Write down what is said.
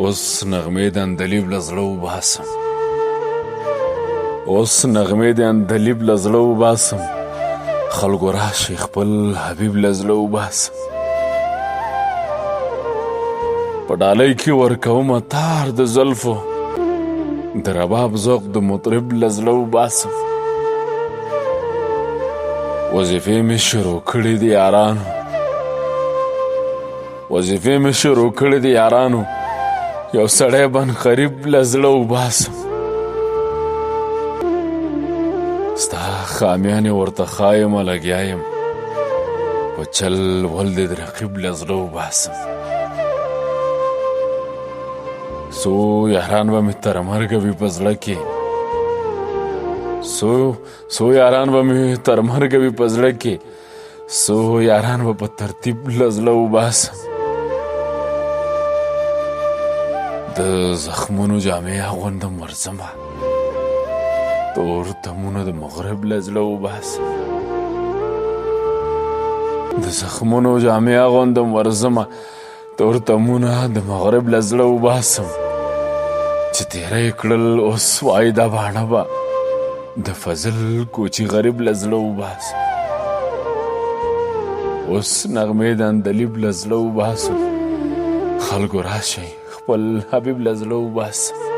اوس نغمې د اندلیب له زړه وباسم اوس نغمې د اندلیب له زړه وباسم خلکو راشي خپل حبیب له زړه وباسم په ډالۍ کې ورکومه تار د زلفو د رباب ذوق د مطرب له زړه وباسم وظیفې مې شروع کړې دي یارانو وظیفې مې شروع کړې دي یارانو یو سړی بن غریب له زړه وباسم ستا خامیانې ورته ښایمه لګیا یم په چل ول دې د رقیب له زړه وباسم څو یاران به مې تر مرګه وي په زړه کې څو یاران به مې تر مرګه وي په زړه کې څو یاران به په ترتیب له زړه وباسم د زخمونو جامې اغوندم ورځمه تور تمونه د مغرب له زړه وباسم د زخمونو جامې اغوندم ورځمه تور تمونه د مغرب له زړه وباسم چې تیره یې کړل اوس وایي دا باڼه به د فضل کوچي غریب له زړه وباسم اوس نغمې د اندلیب له زړه وباسم خلکو راشئ خپل حبیب له زړه وباسم